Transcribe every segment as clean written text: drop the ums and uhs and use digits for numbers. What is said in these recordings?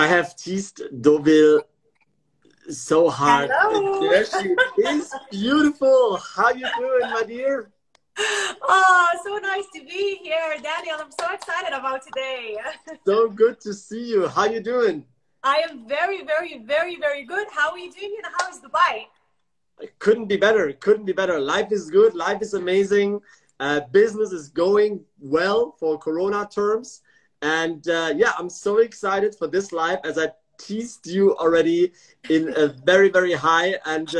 I have teased Dovile so hard. Hello. There she is, beautiful. How you doing, my dear? Oh, so nice to be here, Daniel. I'm so excited about today. So good to see you. How you doing? I am very, very, very, very good. How are you doing and how is Dubai? It couldn't be better. It couldn't be better. Life is good. Life is amazing. Business is going well for Corona terms. And yeah, I'm so excited for this live, as I teased you already in a very, very high. And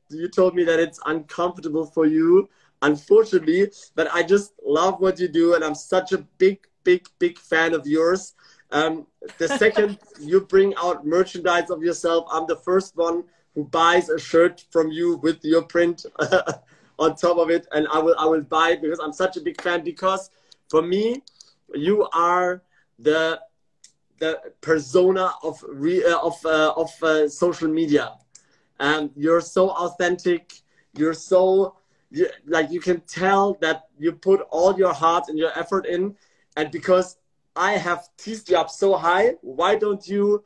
you told me that it's uncomfortable for you, unfortunately, but I just love what you do. And I'm such a big, big, big fan of yours. The second you bring out merchandise of yourself, I'm the first one who buys a shirt from you with your print on top of it. And I will buy it because I'm such a big fan, because for me, you are the persona of social media. And you're so authentic. You're so, like, you can tell that you put all your heart and your effort in. And because I have teased you up so high, why don't you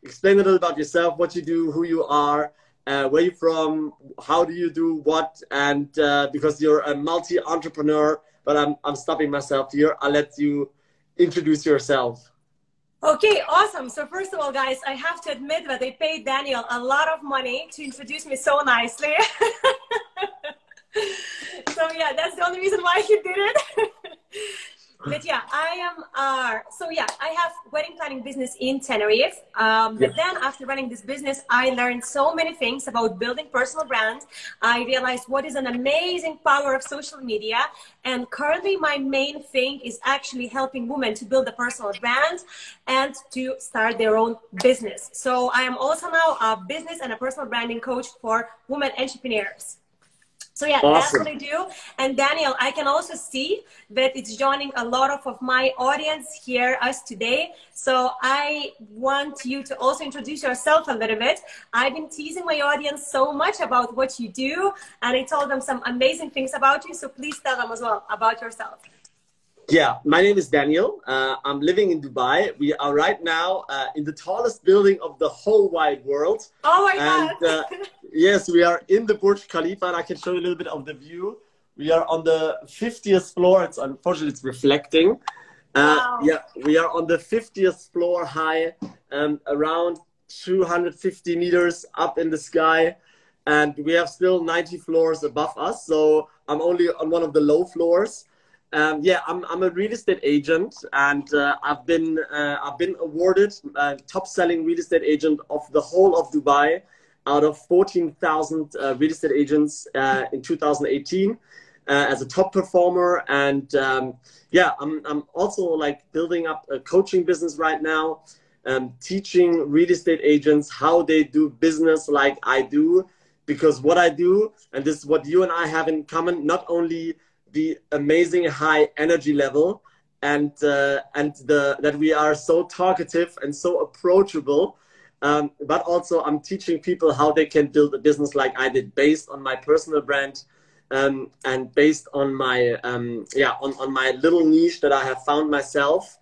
explain a little about yourself, what you do, who you are, where you're from, how do you do what, and because you're a multi-entrepreneur, but I'm stopping myself here. I'll let you introduce yourself. Okay, awesome. So first of all, guys, I have to admit that I paid Daniel a lot of money to introduce me so nicely. So yeah, that's the only reason why he did it. But yeah, I have wedding planning business in Tenerife. But then after running this business, I learned so many things about building personal brands. I realized what is an amazing power of social media. And currently my main thing is actually helping women to build a personal brand and to start their own business. So I am also now a business and a personal branding coach for women entrepreneurs. So yeah, awesome. That's what I do. And Daniel, I can also see that it's joining a lot of my audience here, us today. So I want you to also introduce yourself a little bit. I've been teasing my audience so much about what you do, and I told them some amazing things about you. So please tell them as well about yourself. Yeah, my name is Daniel. I'm living in Dubai. We are right now in the tallest building of the whole wide world. Oh my God. Yes, we are in the Burj Khalifa, and I can show you a little bit of the view. We are on the 50th floor. Unfortunately, it's reflecting. Wow. Yeah, we are on the 50th floor high, around 250 meters up in the sky. And we have still 90 floors above us. So I'm only on one of the low floors. Yeah, I'm a real estate agent, and I've been awarded top selling real estate agent of the whole of Dubai out of 14,000 real estate agents in 2018 as a top performer. And yeah, I'm also like building up a coaching business right now, teaching real estate agents how they do business like I do, because what I do, and this is what you and I have in common, not only the amazing high energy level and that we are so talkative and so approachable, but also I'm teaching people how they can build a business like I did, based on my personal brand and based on my on my little niche that I have found myself.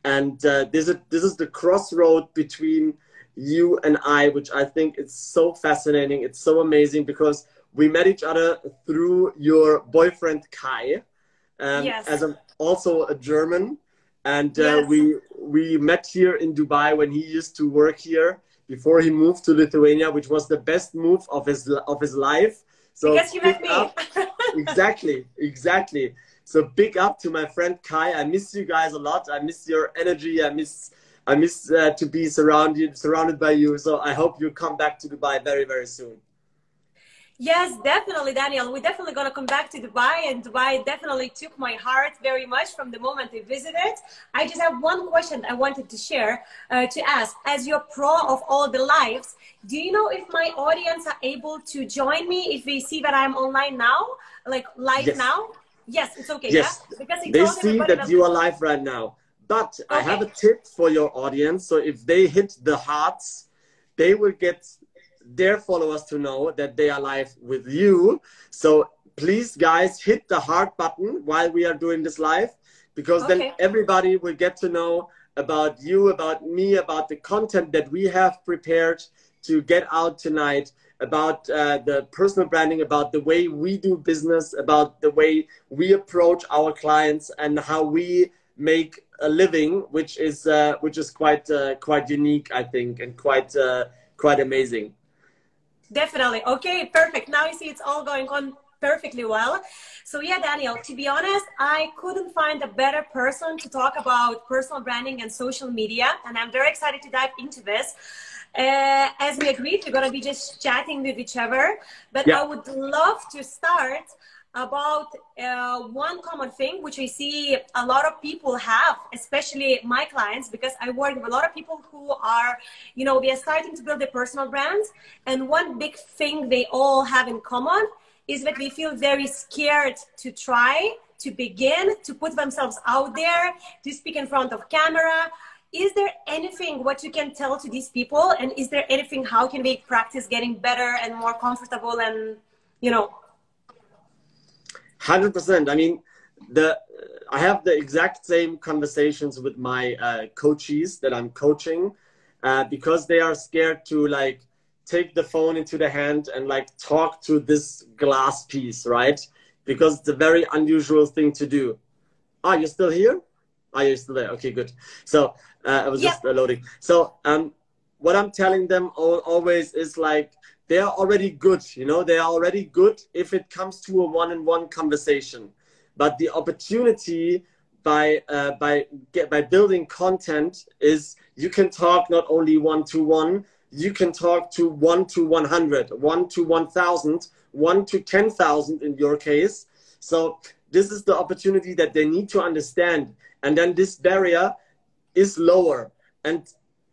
And this is the crossroad between you and I, which I think is so fascinating. It's so amazing because we met each other through your boyfriend Kai, yes. as also a German, and yes. we met here in Dubai when he used to work here before he moved to Lithuania, which was the best move of his life. So because you met me. exactly. So big up to my friend Kai. I miss you guys a lot. I miss your energy. I miss to be surrounded by you. So I hope you come back to Dubai very, very soon. Yes, definitely, Daniel. We're definitely going to come back to Dubai, and Dubai definitely took my heart very much from the moment I visited. I just have one question I wanted to share, to ask. As your pro of all the lives, do you know if my audience are able to join me if they see that I'm online now, like live yes. now? Yes, it's okay. Yes, yeah? Because they see that you are live right now. But okay. I have a tip for your audience. So if they hit the hearts, they will get their followers to know that they are live with you. So please, guys, hit the heart button while we are doing this live. because then everybody will get to know about you, about me, about the content that we have prepared to get out tonight, about the personal branding, about the way we do business, about the way we approach our clients, and how we make a living, which is quite unique, I think, and quite amazing. Definitely. Okay, perfect. Now you see it's all going on perfectly well. So yeah, Daniel, to be honest, I couldn't find a better person to talk about personal branding and social media, and I'm very excited to dive into this. As we agreed, we're going to be just chatting with each other, but I would love to start about one common thing which I see a lot of people have, especially my clients, because I work with a lot of people who are, you know, they are starting to build their personal brands, and one big thing they all have in common is that they feel very scared to try, to begin, to put themselves out there, to speak in front of camera. Is there anything what you can tell to these people, and is there anything how can they practice getting better and more comfortable and, you know? 100%. I mean, I have the exact same conversations with my coaches that I'm coaching, because they are scared to like take the phone into the hand and like talk to this glass piece, right? Because it's a very unusual thing to do. Ah, you're still here? Ah, you're still there. Okay, good. So I was just loading. So what I'm telling them always is like, they are already good, you know, they are already good if it comes to a one-on-one conversation. But the opportunity by building content is you can talk not only one-to-one, you can talk to 1 to 100, 1 to 1,000, 1 to 10,000 in your case. So this is the opportunity that they need to understand. And then this barrier is lower. And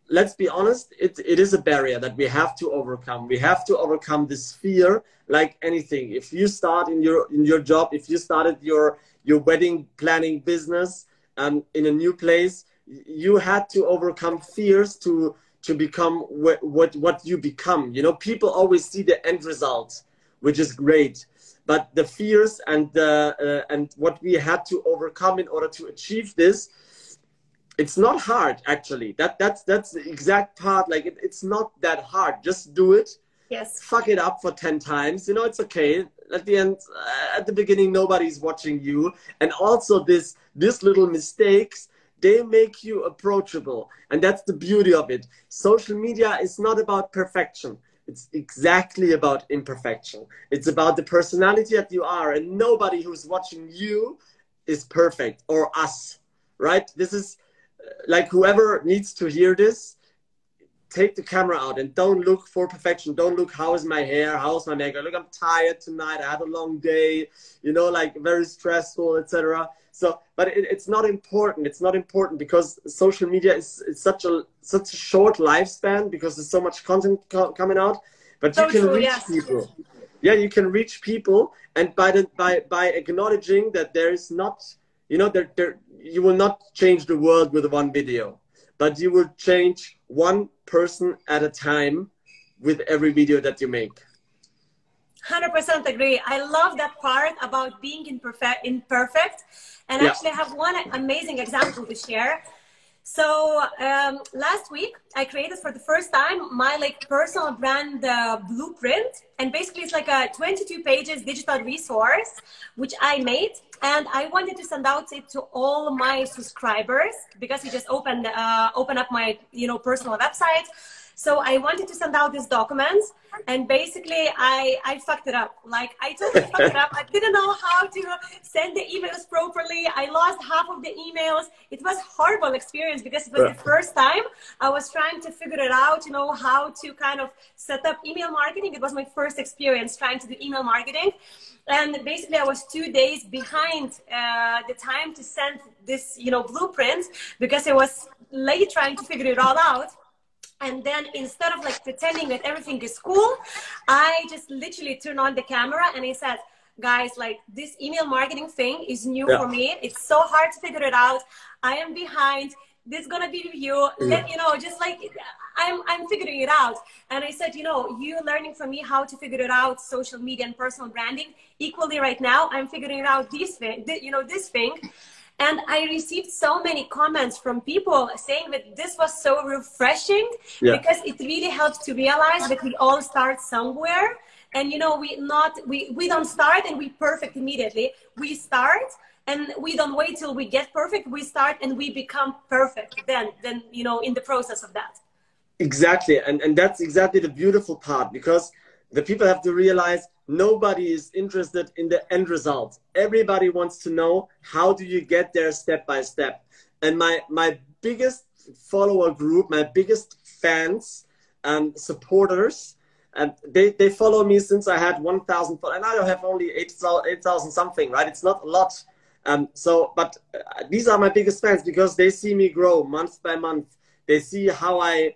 let's be honest, it is a barrier that we have to overcome. We have to overcome this fear like anything. If you start in your job, if you started your wedding planning business in a new place, you had to overcome fears to become what you become. You know, people always see the end result, which is great. But the fears and what we had to overcome in order to achieve this, it's not hard, actually. That's the exact part. Like, it's not that hard. Just do it. Yes. Fuck it up for 10 times. You know, it's okay. At the end, at the beginning, nobody's watching you. And also these little mistakes, they make you approachable. And that's the beauty of it. Social media is not about perfection. It's exactly about imperfection. It's about the personality that you are. And nobody who's watching you is perfect, or us, right? This is like, whoever needs to hear this, take the camera out and don't look for perfection. Don't look, how is my hair? How's my makeup? Look, I'm tired tonight. I had a long day, you know, like very stressful, etc. So, but it's not important. It's not important because social media is such a short lifespan, because there's so much content coming out. But so you can reach people. Yeah, you can reach people, and by acknowledging that there is not, you know, you will not change the world with one video, but you will change one person at a time with every video that you make. 100% agree. I love that part about being imperfect. And actually I have one amazing example to share. So last week I created for the first time my like personal brand blueprint, and basically it's like a 22 pages digital resource which I made, and I wanted to send out it to all my subscribers because it just opened up my, you know, personal website. So I wanted to send out this document, and basically I fucked it up. Like, I totally fucked it up. I didn't know how to send the emails properly. I lost half of the emails. It was a horrible experience because it was the first time I was trying to figure it out, you know, how to kind of set up email marketing. It was my first experience trying to do email marketing. And basically I was 2 days behind the time to send this, you know, blueprint, because I was late trying to figure it all out. And then instead of like pretending that everything is cool, I just literally turned on the camera and I said, guys, like, this email marketing thing is new for me. It's so hard to figure it out. I am behind. This is going to be with you. Let you know, just like I'm figuring it out. And I said, you know, you're learning from me how to figure it out, social media and personal branding equally right now. I'm figuring it out this thing, you know, this thing. And I received so many comments from people saying that this was so refreshing, because it really helps to realize that we all start somewhere. And, you know, we don't start and we perfect immediately. We start and we don't wait till we get perfect. We start and we become perfect then, you know, in the process of that. Exactly. And that's exactly the beautiful part, because the people have to realize nobody is interested in the end result. Everybody wants to know, how do you get there step by step? And my biggest follower group, my biggest fans and supporters, and they follow me since I had 1,000, and I have only 8,000 something, right? It's not a lot. But these are my biggest fans, because they see me grow month by month. They see how I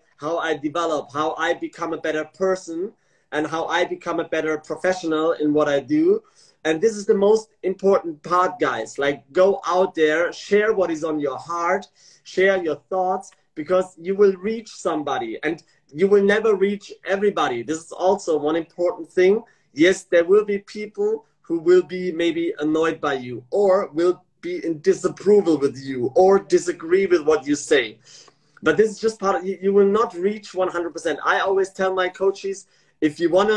develop, how I become a better person, and how I become a better professional in what I do. And this is the most important part, guys. Like, go out there, share what is on your heart, share your thoughts, because you will reach somebody, and you will never reach everybody. This is also one important thing. Yes, there will be people who will be maybe annoyed by you, or will be in disapproval with you, or disagree with what you say. But this is just part of, you will not reach 100%. I always tell my coaches, if you want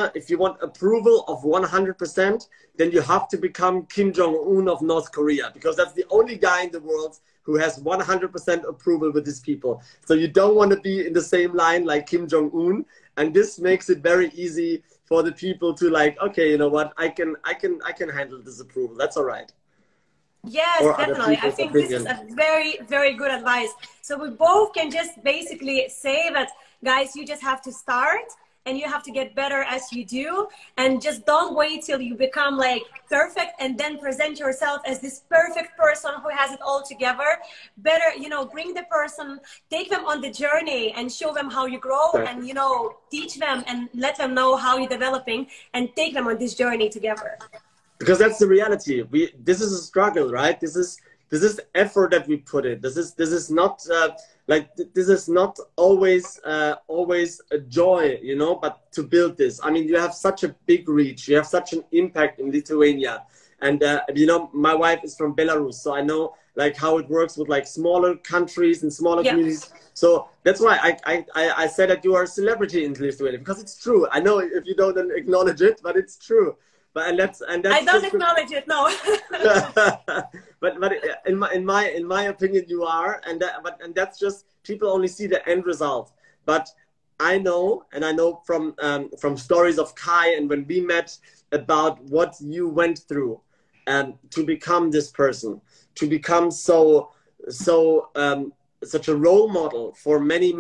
approval of 100%, then you have to become Kim Jong-un of North Korea, because that's the only guy in the world who has 100% approval with his people. So you don't want to be in the same line like Kim Jong-un, and this makes it very easy for the people to, like, okay, you know what, I can handle this approval. That's all right. Yes, definitely. I think this is a very, very good advice. So we both can just basically say that, guys, you just have to start, and you have to get better as you do, and just don't wait till you become like perfect and then present yourself as this perfect person who has it all together. Better, you know, bring the person, take them on the journey and show them how you grow, and, you know, teach them and let them know how you're developing, and take them on this journey together. Because that's the reality. This is a struggle, right? This is effort that we put in. This is not this is not always a joy, you know. But to build this, I mean, you have such a big reach. You have such an impact in Lithuania, and you know, my wife is from Belarus, so I know like how it works with like smaller countries and smaller communities. So that's why I said that you are a celebrity in Lithuania, because it's true. I know if you don't acknowledge it, but it's true. But that's I don't acknowledge it, no. but in my opinion, you are, and that's just, people only see the end result. But I know from stories of Kai, and when we met, about what you went through, to become this person, to become such a role model for many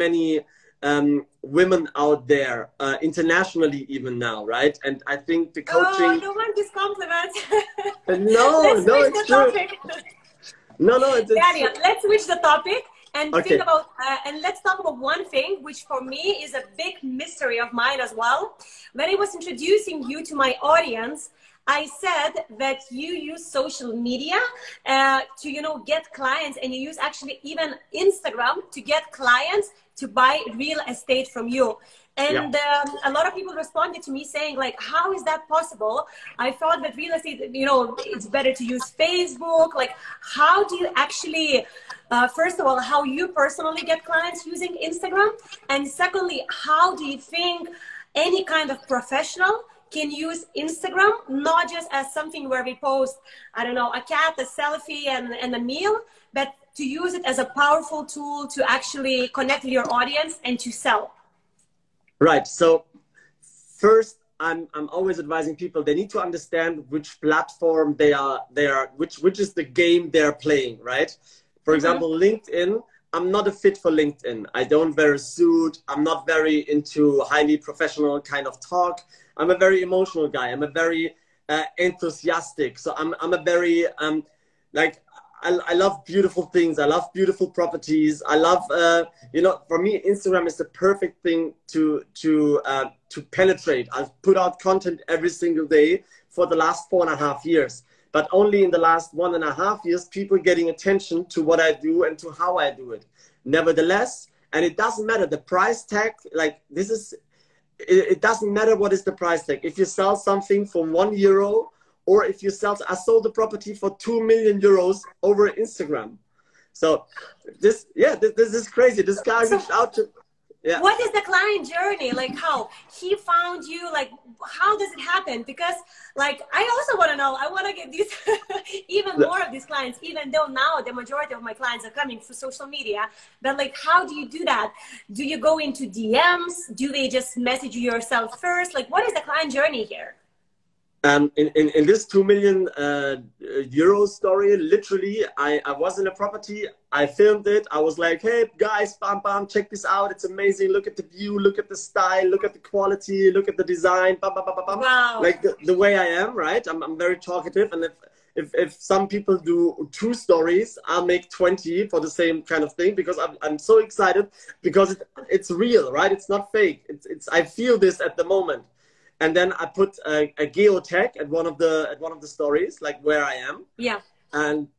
women out there, internationally even now, right? And I think the coaching... Oh, I don't want this compliment. No, it's true. No, Daniel, let's switch the topic and think about, and let's talk about one thing, which for me is a big mystery of mine as well. When I was introducing you to my audience, I said that you use social media to, you know, get clients, and you use actually even Instagram to get clients to buy real estate from you. And a lot of people responded to me saying, like, how is that possible? I thought that real estate, you know, it's better to use Facebook. Like, how do you actually, first of all, how you personally get clients using Instagram? And secondly, how do you think any kind of professional can use Instagram, not just as something where we post, I don't know, a cat, a selfie, and a meal, but to use it as a powerful tool to actually connect with your audience and to sell? Right. So first, I'm always advising people, they need to understand which platform which is the game they're playing, right? For example, LinkedIn, I'm not a fit for LinkedIn. I don't wear a suit. I'm not very into highly professional kind of talk. I'm a very emotional guy. I'm a very enthusiastic. So I'm a very, like, I love beautiful things. I love beautiful properties. I love, you know, for me, Instagram is the perfect thing to penetrate. I've put out content every single day for the last 4.5 years. But only in the last 1.5 years, people getting attention to what I do and to how I do it. Nevertheless, and it doesn't matter, the price tag, like this is, it doesn't matter what is the price tag. If you sell something for €1 or if you sell, I sold the property for 2 million euros over Instagram. So this is crazy. This guy reached out to, yeah. What is the client journey? Like how he found you, like how does it happen? Because like, I also want to know, I want to get these, even more of these clients, even though now the majority of my clients are coming through social media, but like, how do you do that? Do you go into DMs? Do they just message you yourself first? Like, what is the client journey here? In this 2 million euro story, literally, I was in a property, I filmed it, I was like, hey guys, bam, bam, check this out, it's amazing, look at the view, look at the style, look at the quality, look at the design, bam, bam, bam, bam, bam. Wow. Like the way I am, right? I'm very talkative, and if some people do 2 stories, I'll make 20 for the same kind of thing, because I'm so excited, because it's real, right? It's not fake. I feel this at the moment. And then I put a geotag at one of the stories, like where I am. Yeah. And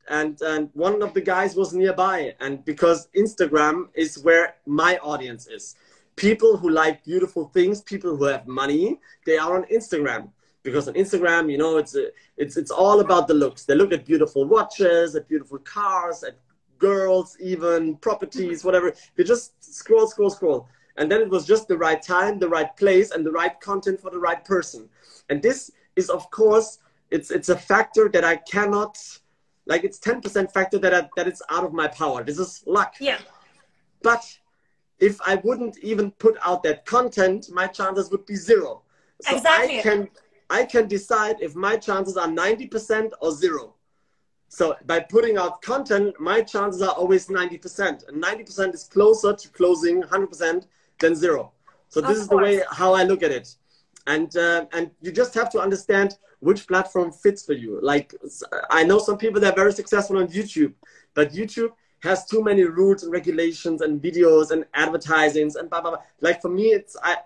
one of the guys was nearby, and because Instagram is where my audience is. People who like beautiful things, people who have money, they are on Instagram. Because on Instagram, you know, it's all about the looks. They look at beautiful watches, at beautiful cars, at girls, even properties, whatever. They just scroll, scroll, scroll. And then it was just the right time, the right place, and the right content for the right person. And this is, of course, it's a factor that I cannot, like, it's 10% factor that it's out of my power. This is luck. Yeah. But if I wouldn't even put out that content, my chances would be 0. So exactly. I can decide if my chances are 90% or 0. So by putting out content, my chances are always 90%. And 90% is closer to closing 100% than 0. So this is the way how I look at it. And you just have to understand which platform fits for you. Like, I know some people that are very successful on YouTube, but YouTube has too many rules and regulations and videos and advertisings and blah, blah, blah. Like, for me,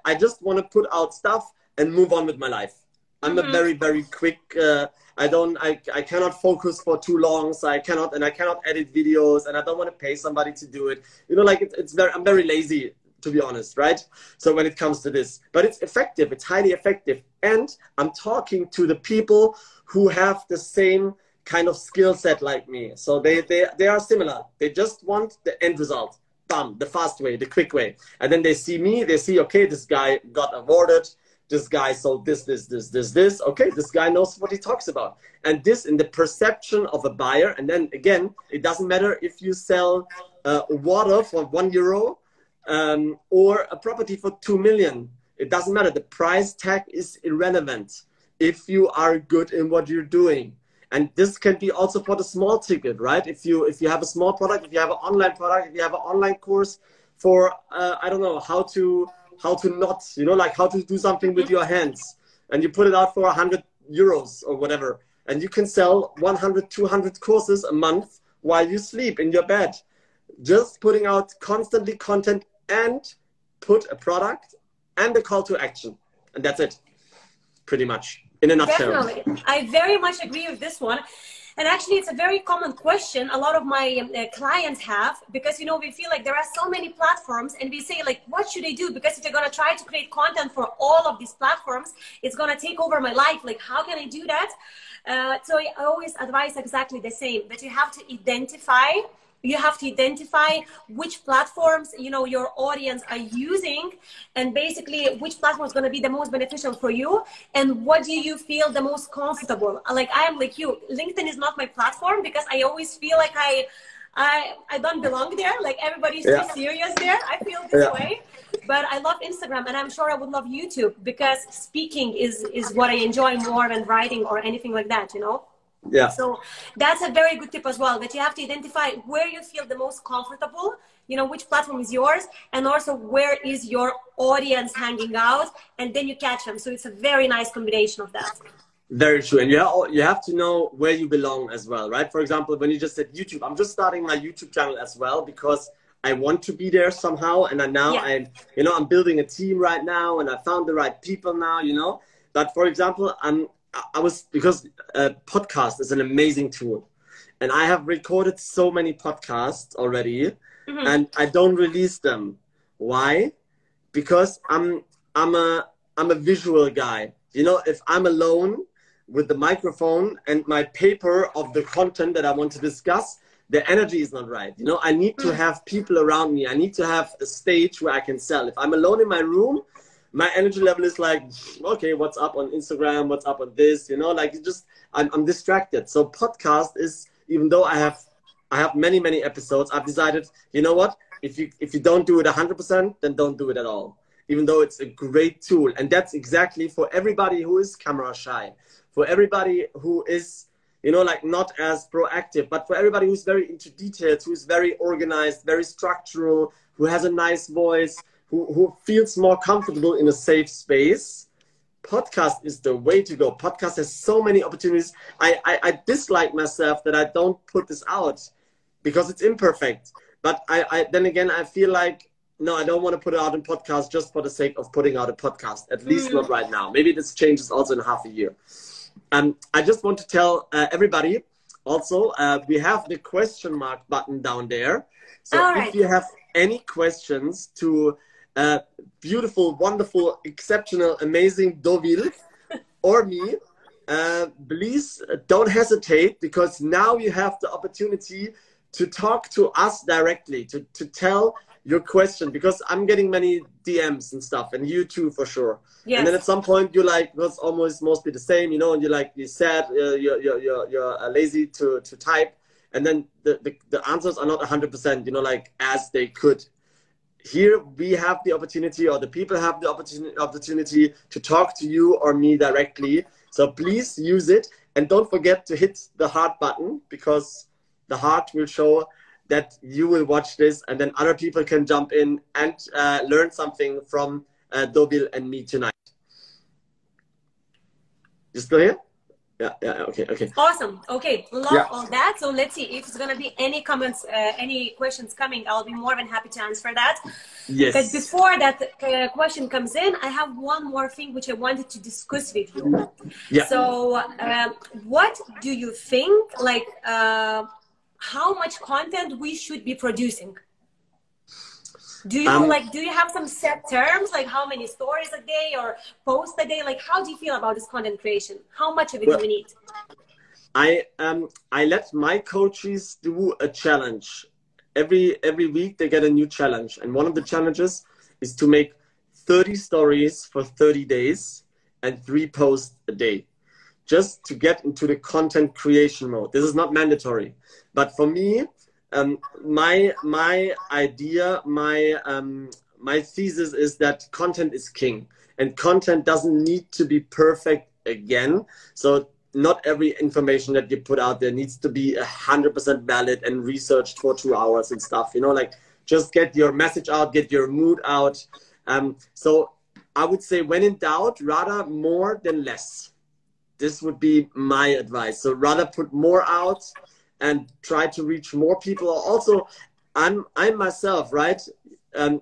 I just want to put out stuff and move on with my life. I'm a very, very quick, I cannot focus for too long, so I cannot edit videos, and I don't want to pay somebody to do it. You know, like, I'm very lazy, to be honest, right? So when it comes to this, but it's effective, it's highly effective. And I'm talking to the people who have the same kind of skill set like me. So they are similar. They just want the end result. Bam, the fast way, the quick way. And then they see me, they see, okay, this guy got awarded. This guy sold this. Okay, this guy knows what he talks about. And this in the perception of a buyer. And then again, it doesn't matter if you sell water for €1 or a property for 2 million. It doesn't matter. The price tag is irrelevant if you are good in what you're doing. And this can be also for the small ticket, right? If you have a small product, if you have an online product, if you have an online course for, I don't know, how to knot, you know, like how to do something with your hands, and you put it out for €100 or whatever, and you can sell 100, 200 courses a month while you sleep in your bed. Just putting out constantly content and put a product and a call to action. And that's it, pretty much, in a nutshell. Definitely. I very much agree with this one. And actually, it's a very common question a lot of my clients have, because, you know, we feel like there are so many platforms, and we say, like, what should I do? Because if you're going to try to create content for all of these platforms, it's going to take over my life. Like, how can I do that? So I always advise exactly the same, that you have to identify which platforms, you know, your audience are using, and basically which platform is going to be the most beneficial for you, and what do you feel the most comfortable. Like, I am like you. LinkedIn is not my platform, because I always feel like I don't belong there. Like, everybody's too serious there. I feel this way. But I love Instagram, and I'm sure I would love YouTube, because speaking is what I enjoy more than writing or anything like that, you know? Yeah. So that's a very good tip as well, that you have to identify where you feel the most comfortable, you know, which platform is yours, and also where is your audience hanging out, and then you catch them. So it's a very nice combination of that. Very true. And you have to know where you belong as well, right? For example, when you just said YouTube, I'm just starting my YouTube channel as well, because I want to be there somehow. And I'm building a team right now, and I found the right people now, you know. But for example, because podcast is an amazing tool, and I have recorded so many podcasts already, and I don't release them. Why? Because I'm a visual guy. You know, if I'm alone, with the microphone and my paper of the content that I want to discuss, the energy is not right. You know, I need to have people around me. I need to have a stage where I can sell. If I'm alone in my room, my energy level is like, okay, what's up on Instagram? What's up on this? You know, like it just, I'm distracted. So podcast is, even though I have many episodes, I've decided, you know what? If you don't do it 100%, then don't do it at all. Even though it's a great tool. And that's exactly for everybody who is camera shy, for everybody who is, you know, like not as proactive, but for everybody who's very into details, who's very organized, very structural, who has a nice voice, who feels more comfortable in a safe space. Podcast is the way to go. Podcast has so many opportunities. I dislike myself that I don't put this out because it's imperfect. But then again, I feel like, no, I don't want to put it out in podcast just for the sake of putting out a podcast, at least not right now. Maybe this changes also in half a year. I just want to tell everybody also, we have the question mark button down there. So if you have any questions to beautiful, wonderful, exceptional, amazing Dovile or me, please don't hesitate, because now you have the opportunity to talk to us directly, to tell your question, because I'm getting many DMs and stuff, and you too for sure. Yes. And then at some point you're like, well, it's almost mostly the same, you know, and you're like, you're sad, you're lazy to type, and then the answers are not 100%, you know, like as they could. Here we have the opportunity, or the people have the opportunity to talk to you or me directly. So please use it, and don't forget to hit the heart button, because the heart will show that you will watch this, and then other people can jump in and learn something from Dovile and me tonight. You still here? Yeah, okay. Awesome. Okay, love all that. So let's see if there's gonna be any comments, any questions coming. I'll be more than happy to answer that. Yes. But before that question comes in, I have one more thing which I wanted to discuss with you. Yeah. So, what do you think? Like, how much content we should be producing? Do you do you have some set terms, like how many stories a day or posts a day? Like, how do you feel about this content creation? How much of it do we need? I let my coaches do a challenge. Every week they get a new challenge, and one of the challenges is to make 30 stories for 30 days and 3 posts a day, just to get into the content creation mode. This is not mandatory, but for me, my idea, my thesis is that content is king, and content doesn't need to be perfect again. So not every information that you put out there needs to be 100% valid and researched for 2 hours and stuff, you know, like just get your message out, get your mood out. So I would say, when in doubt, rather more than less. This would be my advice. So rather put more out and try to reach more people. Also, I'm myself, right?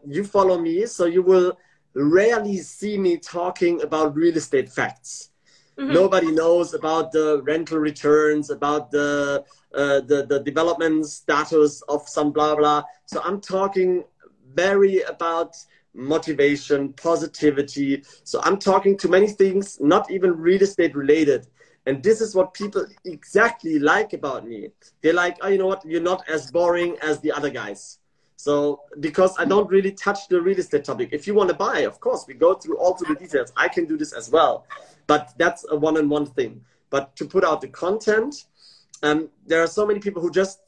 You follow me, so you will rarely see me talking about real estate facts. Mm-hmm. Nobody knows about the rental returns, about the development status of some blah blah. So I'm talking very about motivation, positivity. So I'm talking to many things, not even real estate related. And this is what people exactly like about me. They're like, oh, you know what? You're not as boring as the other guys. So, because I don't really touch the real estate topic. If you want to buy, of course, we go through all the details. I can do this as well. But that's a one-on-one thing. But to put out the content, there are so many people who just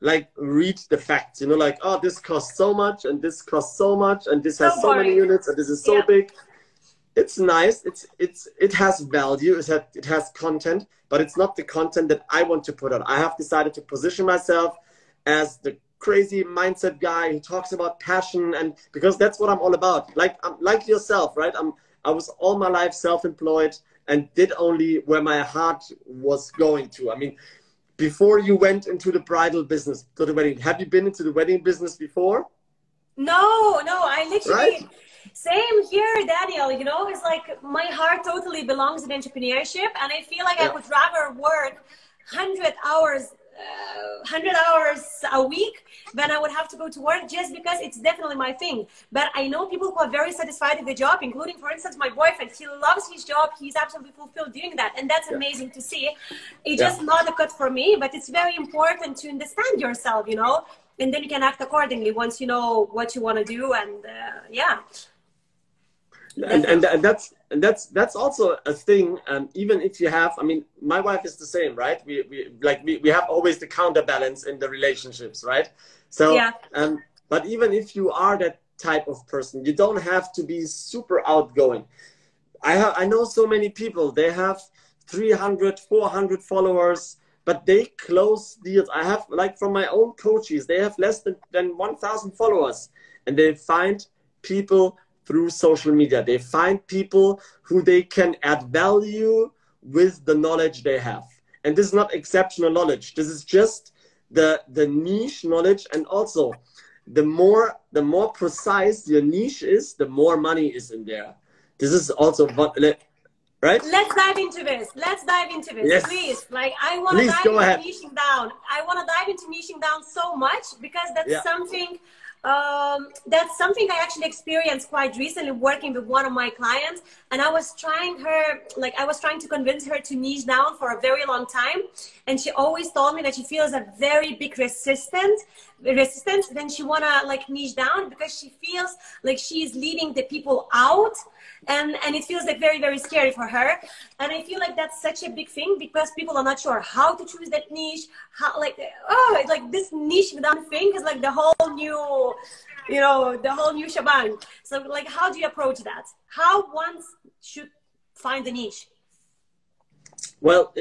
like read the facts, you know, like, oh, this costs so much, and this costs so much, and this has so many units, and this is so big. It's nice. It has value. It has content, but it's not the content that I want to put out. I have decided to position myself as the crazy mindset guy who talks about passion, and because that's what I'm all about. Like yourself, right? I was all my life self-employed and did only where my heart was going to. I mean, before you went into the bridal business, to the wedding, have you been into the wedding business before? No, I literally, same here, Daniel, you know, it's like my heart totally belongs in entrepreneurship, and I feel like I would rather work 100 hours 100 hours a week, then I would have to go to work just because it's definitely my thing. But I know people who are very satisfied with the job, including, for instance, my boyfriend. He loves his job. He's absolutely fulfilled doing that. And that's amazing to see. It's just not a cut for me, but it's very important to understand yourself, you know, and then you can act accordingly once you know what you want to do. And yeah. And that's also a thing. Even if you have, I mean, my wife is the same, right? We have always the counterbalance in the relationships, right? So yeah. But even if you are that type of person, you don't have to be super outgoing. I know so many people, they have 300, 400 followers, but they close deals. I have, like, from my own coaches, they have less than 1,000 followers, and they find people through social media. They find people who they can add value with the knowledge they have. And this is not exceptional knowledge. This is just the niche knowledge. And also, the more precise your niche is, the more money is in there. This is also what, right? Let's dive into this. Let's dive into this, yes. Please. Like, I want to dive into niching down. I want to dive into niching down so much because that's something. That's something I actually experienced quite recently working with one of my clients, and I was trying to convince her to niche down for a very long time, and she always told me that she feels a very big resistance then she wanna like niche down because she feels like she's leaving the people out, and it feels like very, very scary for her. And I feel like that's such a big thing because people are not sure how to choose that niche, how, like, oh, like this niche down thing is like the whole new, you know, the whole new shebang. So like, how do you approach that? How one should find the niche? Well,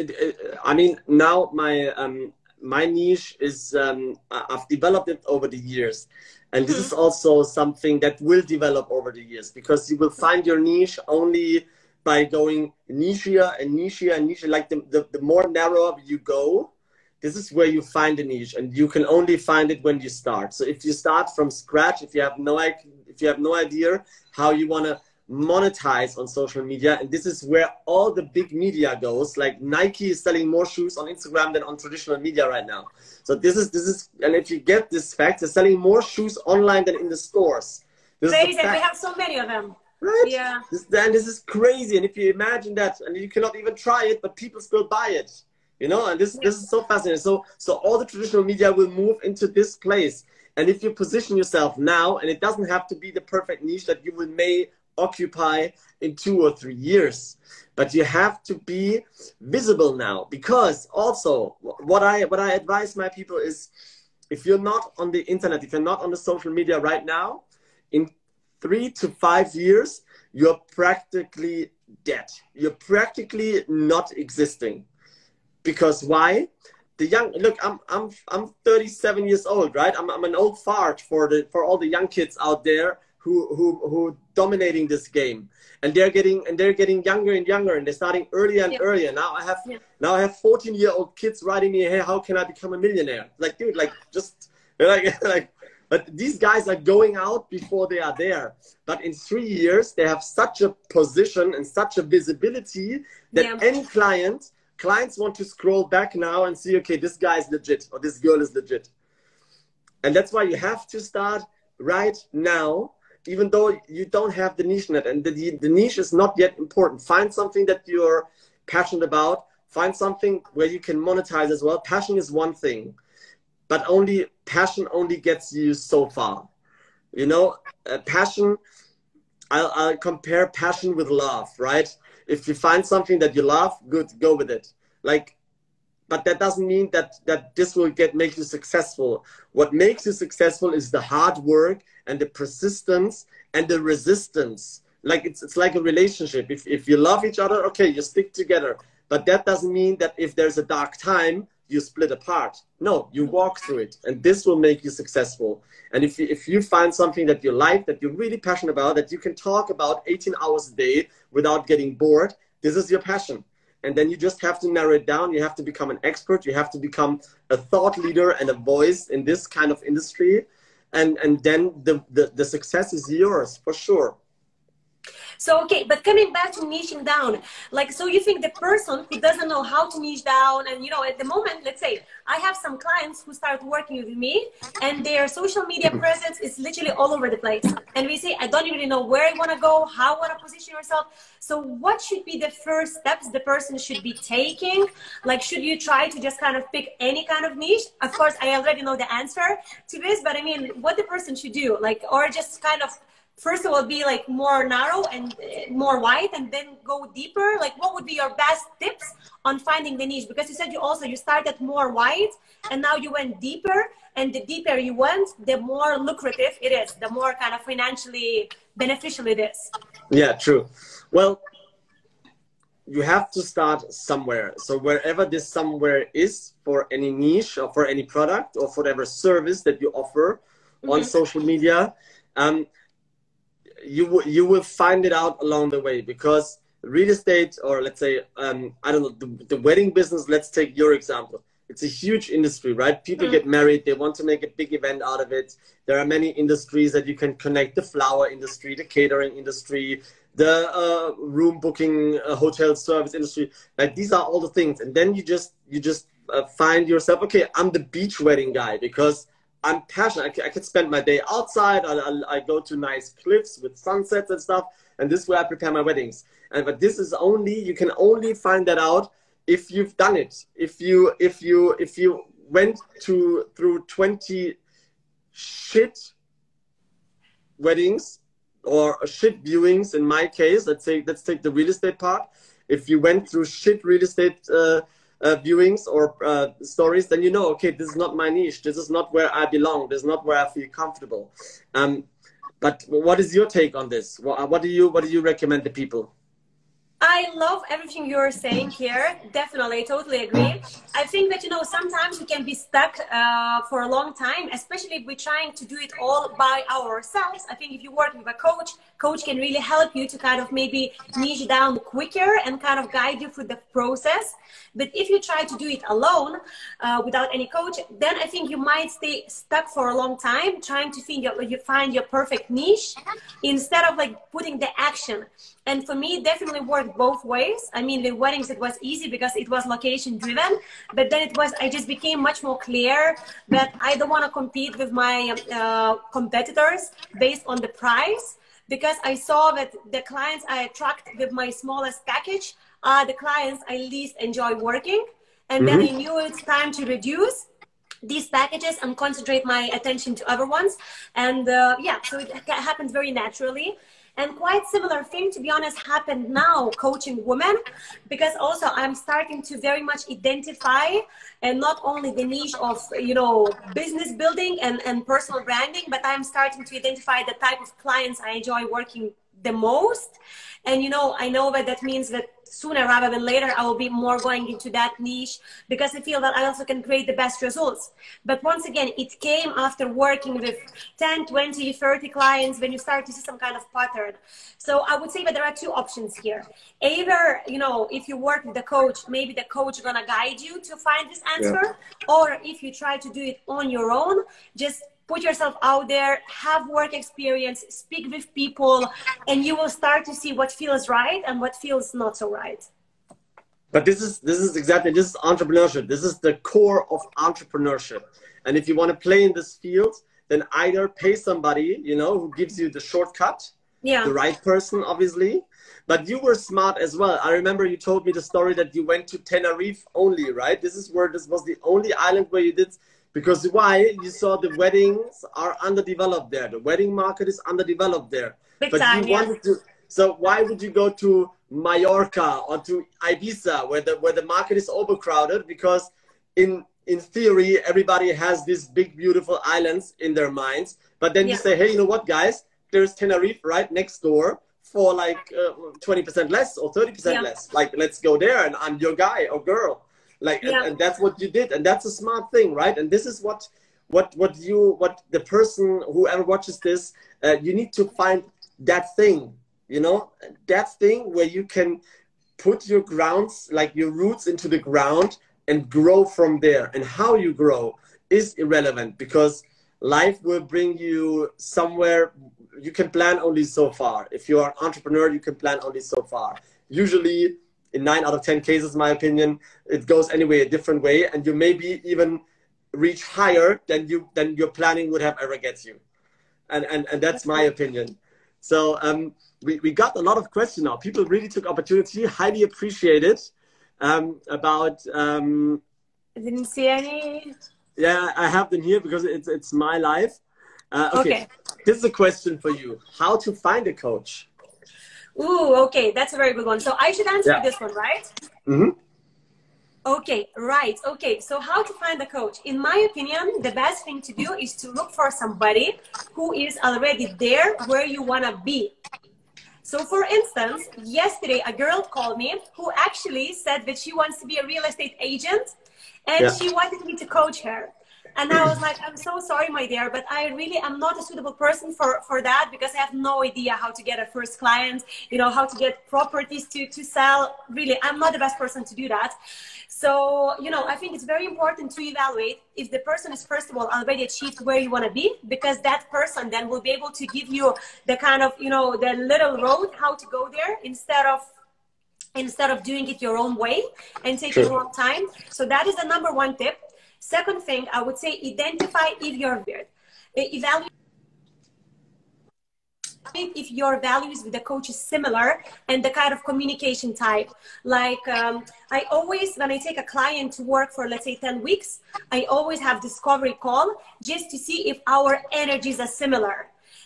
I mean, now my niche is, I've developed it over the years. And this is also something that will develop over the years, because you will find your niche only by going nichier and nichier and nichier. Like the more narrow you go, this is where you find a niche, and you can only find it when you start. So if you start from scratch, if you have no idea how you want to monetize on social media, and this is where all the big media goes. Like Nike is selling more shoes on Instagram than on traditional media right now. So this is, and if you get this fact, they're selling more shoes online than in the stores. Crazy, we have so many of them. Right? Yeah. This is crazy, and if you imagine that, and you cannot even try it, but people still buy it. You know, and this is so fascinating. So all the traditional media will move into this place, and if you position yourself now, and it doesn't have to be the perfect niche that you may occupy in 2 or 3 years, but you have to be visible now. Because also what I advise my people is, if you're not on the internet, if you're not on the social media right now, in 3 to 5 years, you're practically dead. You're practically not existing. Because why? The young, look, I'm 37 years old, right? I'm an old fart for all the young kids out there who dominating this game, and they're getting younger and younger, and they're starting earlier and earlier. Now I have 14-year-old kids writing me, hey, how can I become a millionaire? Like, dude, like, just like but these guys are going out before they are there. But in 3 years, they have such a position and such a visibility that any clients want to scroll back now and see, okay, this guy is legit, or this girl is legit. And that's why you have to start right now, even though you don't have the niche net, and the niche is not yet important. Find something that you're passionate about. Find something where you can monetize as well. Passion is one thing, but passion only gets you so far. You know, passion, I'll compare passion with love, right? If you find something that you love, good, go with it. Like, but that doesn't mean that this will make you successful. What makes you successful is the hard work and the persistence and the resistance. Like, it's like a relationship. If you love each other, okay, you stick together. But that doesn't mean that if there's a dark time, you split apart. No, you walk through it, and this will make you successful. And if you find something that you like, that you're really passionate about, that you can talk about 18 hours a day without getting bored, this is your passion. And then you just have to narrow it down. You have to become an expert. You have to become a thought leader and a voice in this kind of industry. And then the success is yours, for sure. So, okay, but coming back to niching down, like, so you think the person who doesn't know how to niche down, and, you know, at the moment, let's say, I have some clients who start working with me and their social media presence is literally all over the place. And we say, I don't really know where I want to go, how I want to position yourself. So what should be the first steps the person should be taking? Like, should you try to just kind of pick any kind of niche? Of course, I already know the answer to this, but I mean, what the person should do, like, or just kind of, first of all, be like more narrow and more wide, and then go deeper. Like, what would be your best tips on finding the niche? Because you said you started more wide and now you went deeper, and the deeper you went, the more lucrative it is, the more kind of financially beneficial it is. Yeah, true. Well, you have to start somewhere. So wherever this somewhere is for any niche or for any product or for whatever service that you offer on social media, you will find it out along the way, because real estate, or let's say, I don't know, the wedding business, let's take your example. It's a huge industry, right? People get married, they want to make a big event out of it. There are many industries that you can connect: the flower industry, the catering industry, the room booking, hotel service industry. Like, these are all the things. And then you just find yourself, okay, I'm the beach wedding guy because I'm passionate. I could spend my day outside. I go to nice cliffs with sunsets and stuff, and this is where I prepare my weddings. But this is you can only find that out if you've done it. If you went through 20 shit weddings or shit viewings, in my case, let's take the real estate part. If you went through shit real estate viewings or stories, then you know, okay, this is not my niche. This is not where I belong. This is not where I feel comfortable. But what is your take on this? What do you recommend to people? I love everything you're saying here. Definitely, totally agree. I think that, you know, sometimes we can be stuck for a long time, especially if we're trying to do it all by ourselves. I think if you work with a coach can really help you to kind of maybe niche down quicker and kind of guide you through the process. But if you try to do it alone without any coach, then I think you might stay stuck for a long time trying to find your perfect niche instead of like putting the action. And for me, it definitely worked both ways. I mean, the weddings, it was easy because it was location driven, but then I just became much more clear that I don't want to compete with my competitors based on the price, because I saw that the clients I attract with my smallest package are the clients I least enjoy working. And then I knew it's time to reduce these packages and concentrate my attention to other ones. And yeah, so it happened very naturally. And quite similar thing, to be honest, happened now coaching women, because also I'm starting to very much identify, and not only the niche of, you know, business building and personal branding, but I'm starting to identify the type of clients I enjoy working the most. And, you know, I know that means that sooner rather than later, I will be more going into that niche, because I feel that I also can create the best results. But once again, it came after working with 10, 20, 30 clients when you start to see some kind of pattern. So I would say that there are two options here. Either, you know, if you work with the coach, maybe the coach is going to guide you to find this answer. Or if you try to do it on your own, just put yourself out there, have work experience, speak with people, and you will start to see what feels right and what feels not so right. But this is entrepreneurship. This is the core of entrepreneurship. And if you want to play in this field, then either pay somebody, you know, who gives you the shortcut, the right person, obviously. But you were smart as well. I remember you told me the story that you went to Tenerife only, right? This was the only island where you did. Because why? You saw the weddings are underdeveloped there. The wedding market is underdeveloped there. So why would you go to Mallorca or to Ibiza where the market is overcrowded? Because in theory, everybody has these big, beautiful islands in their minds. But then you say, hey, you know what, guys? There's Tenerife right next door for like 20% less or 30% less. Like, let's go there and I'm your guy or girl. Like, and that's what you did, and that's a smart thing, right? And this is what the person, whoever watches this, you need to find that thing, you know, that thing where you can put your grounds, like your roots into the ground and grow from there. And how you grow is irrelevant, because life will bring you somewhere. You can plan only so far. If you are an entrepreneur, you can plan only so far. Usually, in 9 out of 10 cases, in my opinion, it goes anyway a different way, and you maybe even reach higher than your planning would have ever get you. And that's my opinion. So we got a lot of questions now. People really took opportunity. Highly appreciate it. About I didn't see any. yeah, I have them here because it's my life. Okay. This is a question for you. How to find a coach? Ooh, okay, that's a very good one. So I should answer this one, right? Mm-hmm. Okay, right. Okay, so how to find a coach? In my opinion, the best thing to do is to look for somebody who is already there where you want to be. So for instance, yesterday a girl called me who actually said that she wants to be a real estate agent, and she wanted me to coach her. And I was like, I'm so sorry, my dear, but I really am not a suitable person for that, because I have no idea how to get a first client, you know, how to get properties to sell. Really, I'm not the best person to do that. So, you know, I think it's very important to evaluate if the person is, first of all, already achieved where you want to be, because that person then will be able to give you the kind of, you know, the little road, how to go there, instead of doing it your own way and taking a long time. So that is the #1 tip. Second thing, I would say, identify if you're weird. Evaluate if your values with the coach is similar and the kind of communication type. Like I always, when I take a client to work for, let's say, 10 weeks, I always have discovery call just to see if our energies are similar.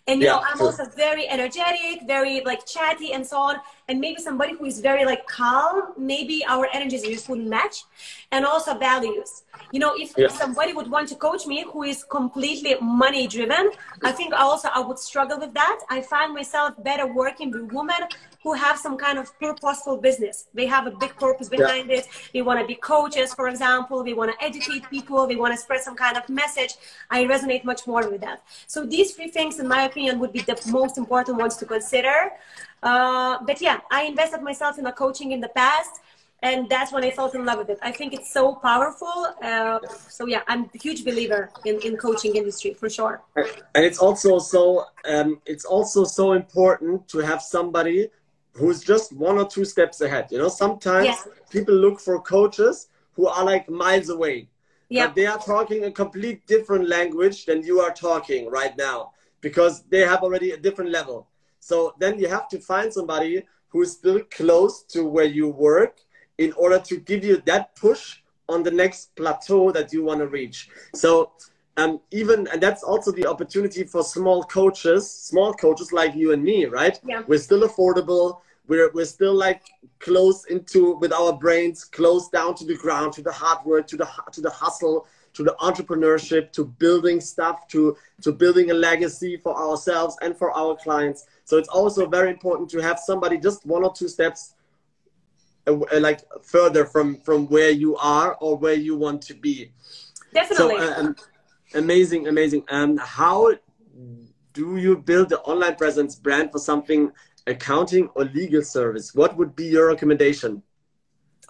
And, you know, I'm also very energetic, very like chatty and so on. And maybe somebody who is very like calm, maybe our energies just wouldn't match. And also values. You know, if somebody would want to coach me who is completely money driven, I think also I would struggle with that. I find myself better working with women who have some kind of purposeful business. They have a big purpose behind it. They want to be coaches, for example. They want to educate people. They want to spread some kind of message. I resonate much more with that. So these 3 things, in my opinion, would be the most important ones to consider. But yeah, I invested myself in a coaching in the past, and that's when I fell in love with it. I think it's so powerful. So yeah, I'm a huge believer in coaching industry, for sure. And it's also so important to have somebody who's just 1 or 2 steps ahead. You know, sometimes people look for coaches who are like miles away. But they are talking a complete different language than you are talking right now, because they have already a different level. So then you have to find somebody who is still close to where you work in order to give you that push on the next plateau that you want to reach. So and that's also the opportunity for small coaches like you and me, right? Yeah. We're still affordable. We're still like close with our brains, close down to the ground, to the hard work, to the hustle, to the entrepreneurship, to building stuff, to building a legacy for ourselves and for our clients. So it's also very important to have somebody just 1 or 2 steps like further from where you are or where you want to be. Definitely. So amazing. How do you build the online presence brand for something accounting or legal service? What would be your recommendation?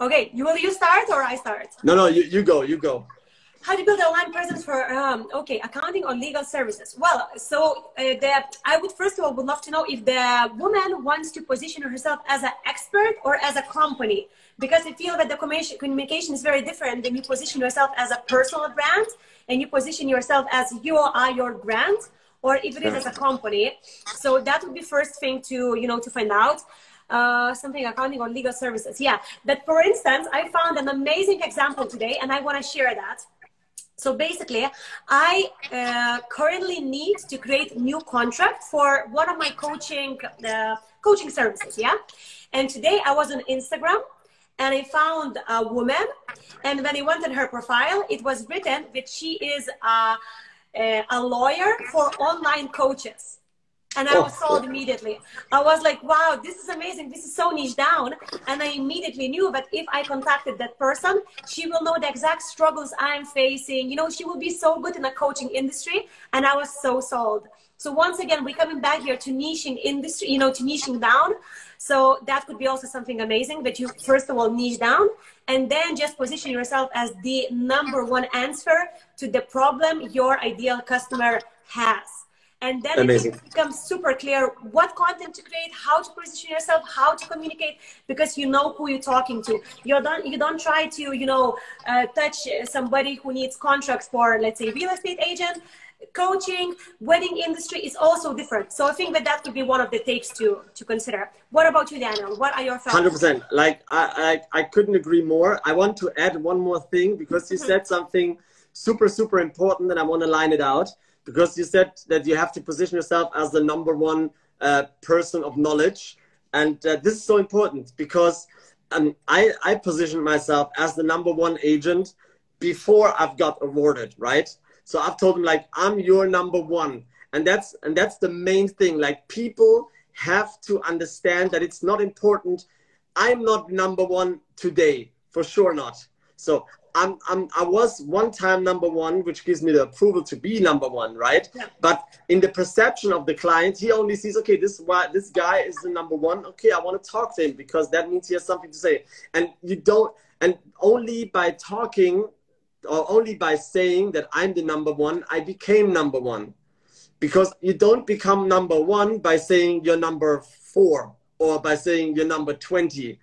Okay, will you start or I start? No, you go. How to build an online presence for accounting or legal services? Well, so I would first of all would love to know if the woman wants to position herself as an expert or as a company, because I feel that the communication is very different when you position yourself as a personal brand and you position yourself as you are your brand, or if it is as a company. So that would be first thing to find out. Something accounting or legal services. Yeah, but for instance, I found an amazing example today and I want to share that. So basically, I currently need to create a new contract for one of my coaching services, yeah? And today I was on Instagram and I found a woman, and when I went on her profile, it was written that she is a lawyer for online coaches. And I was sold immediately. I was like, wow, this is amazing. This is so niche down. And I immediately knew that if I contacted that person, she will know the exact struggles I'm facing. You know, she will be so good in the coaching industry. And I was so sold. So once again, we're coming back here to niching industry, you know, to niching down. So that could be also something amazing, that you first of all niche down and then just position yourself as the #1 answer to the problem your ideal customer has. And then Amazing. it becomes super clear what content to create, how to position yourself, how to communicate, because you know who you're talking to. You don't try to, you know, touch somebody who needs contracts for, let's say, real estate agent. Coaching, wedding industry is also different. So I think that that could be one of the takes to consider. What about you, Daniel? What are your thoughts? 100%. Like, I couldn't agree more. I want to add one more thing, because you said something super, super important, and I want to line it out. Because you said that you have to position yourself as the #1 person of knowledge. And this is so important, because I positioned myself as the #1 agent before I've got awarded, right? So I've told them, like, I'm your #1. And that's the main thing. Like, people have to understand that it's not important. I'm not #1 today, for sure not. So I was one time #1, which gives me the approval to be #1, right? Yeah. But in the perception of the client, he only sees, okay, this guy is the #1. Okay, I want to talk to him because that means he has something to say. And you don't, and only by talking, or only by saying that I'm the #1, I became #1. Because you don't become #1 by saying you're #4 or by saying you're #20.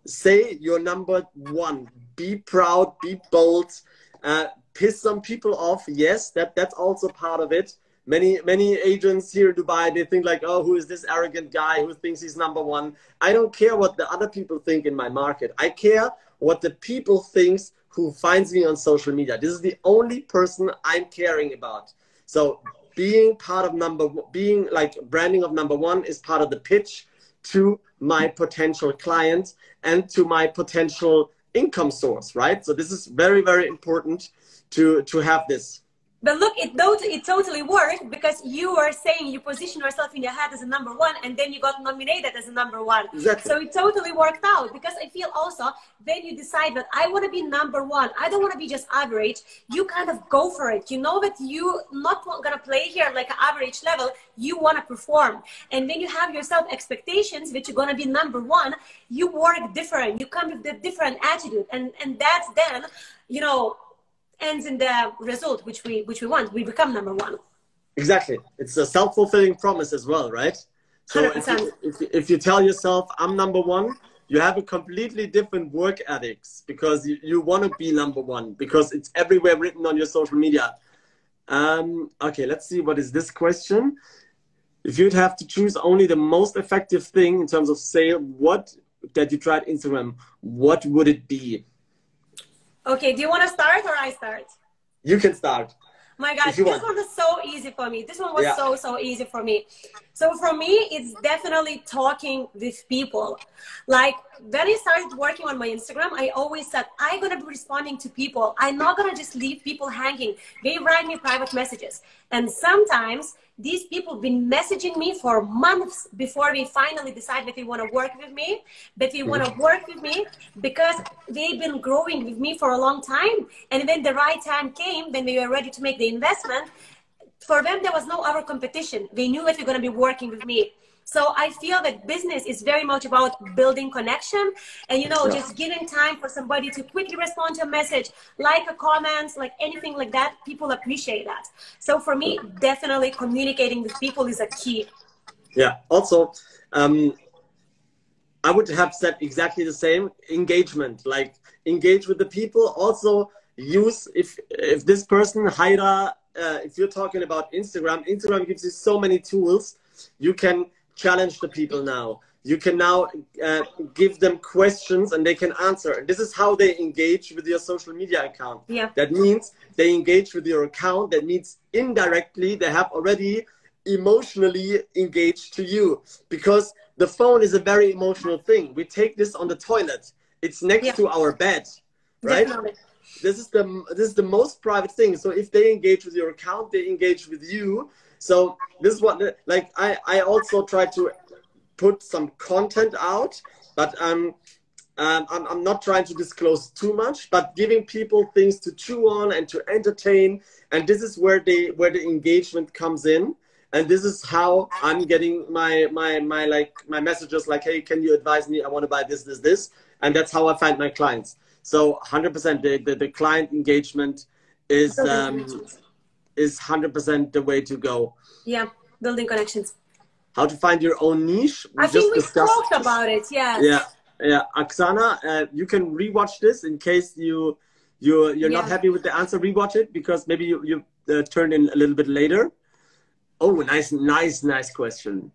Say you're #1. Be proud, be bold, piss some people off. Yes, that's also part of it. Many agents here in Dubai, they think like, oh, who is this arrogant guy who thinks he's #1? I don't care what the other people think in my market. I care what the people thinks who finds me on social media. This is the only person I'm caring about. So being part of being like branding of #1 is part of the pitch to my potential client and to my potential income source, right? So this is very, very important to have this. But look, it totally worked, because you were saying you position yourself in your head as a #1, and then you got nominated as a #1. Exactly. So it totally worked out, because I feel also when you decide that I want to be #1, I don't want to be just average, you kind of go for it. You know that you not going to play here like an average level, you want to perform. And when you have yourself expectations that you're going to be #1, you work different, you come with a different attitude. And that's then, you know, ends in the result which we want. We become #1. Exactly. It's a self-fulfilling promise as well, right? So if you tell yourself I'm #1, you have a completely different work ethics, because you want to be #1, because it's everywhere written on your social media. Okay, let's see, what is this question? If you'd have to choose only the most effective thing in terms of sale, that you tried Instagram, what would it be? Okay, do you want to start or I start? You can start. My God, this one was so easy for me. This one was so easy for me. So for me, it's definitely talking with people. Like when I started working on my Instagram, I always said, I'm going to be responding to people. I'm not going to just leave people hanging. They write me private messages. And sometimes these people have been messaging me for months before we finally decide that they want to work with me, because they've been growing with me for a long time. And when the right time came, when we were ready to make the investment, for them, there was no other competition. They knew that they're going to be working with me. So I feel that business is very much about building connection and, you know, just giving time for somebody to quickly respond to a message, like a comment, like anything like that. People appreciate that. So for me, definitely communicating with people is a key. Yeah. Also, I would have said exactly the same. Engagement, like engage with the people. Also use, if this person, Haira, if you're talking about Instagram gives you so many tools. You can challenge the people now. You can now give them questions and they can answer. And this is how they engage with your social media account. Yeah. That means they engage with your account. That means indirectly they have already emotionally engaged to you, because the phone is a very emotional thing. We take this on the toilet. It's next to our bed, right? Definitely. This is the most private thing. So if they engage with your account, they engage with you. So this is what, like, I also try to put some content out, but I'm not trying to disclose too much, but giving people things to chew on and to entertain. And this is where the engagement comes in. And this is how I'm getting my messages like, hey, can you advise me? I want to buy this. And that's how I find my clients. So 100% the client engagement is 100% the way to go. Yeah, building connections. How to find your own niche. I think we talked about it. Yes. Yeah. Oksana, you can rewatch this in case you're not happy with the answer. Rewatch it because maybe you turned in a little bit later. Oh, nice question.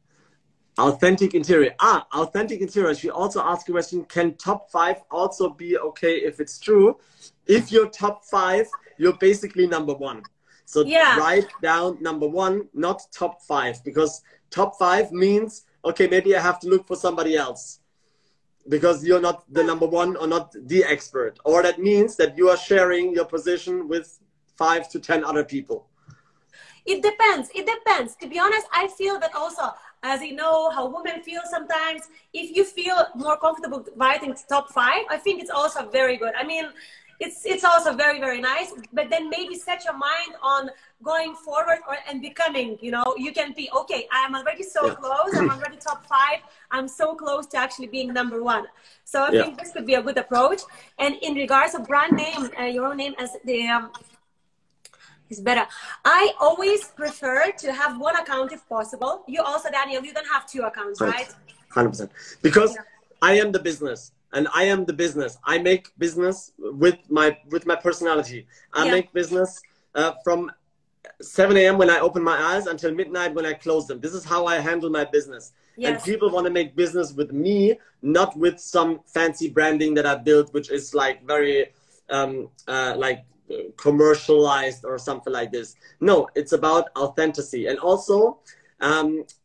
Authentic interior. Authentic interior. She also asked a question, can top 5 also be okay if it's true? If you're top 5, you're basically number 1. So write down number 1, not top 5, because top 5 means, okay, maybe I have to look for somebody else because you're not the number 1 or not the expert. Or that means that you are sharing your position with 5 to 10 other people. It depends. It depends. To be honest, I feel that also, as you know, how women feel sometimes, if you feel more comfortable writing top 5, I think it's also very good. I mean, it's also very, very nice, but then maybe set your mind on going forward and becoming, you know, you can be, okay, I'm already so close, I'm already top 5, I'm so close to actually being number 1. So I think this could be a good approach. And in regards of brand name, your own name as the, is better. I always prefer to have 1 account if possible. You also, Daniel, you don't have 2 accounts, right? 100%. Because I am the business. And I am the business. I make business with my personality. I make business from 7 a.m. when I open my eyes until midnight when I close them. This is how I handle my business. And people want to make business with me, not with some fancy branding that I built, which is like very like commercialized or something like this. No, it's about authenticity. And also,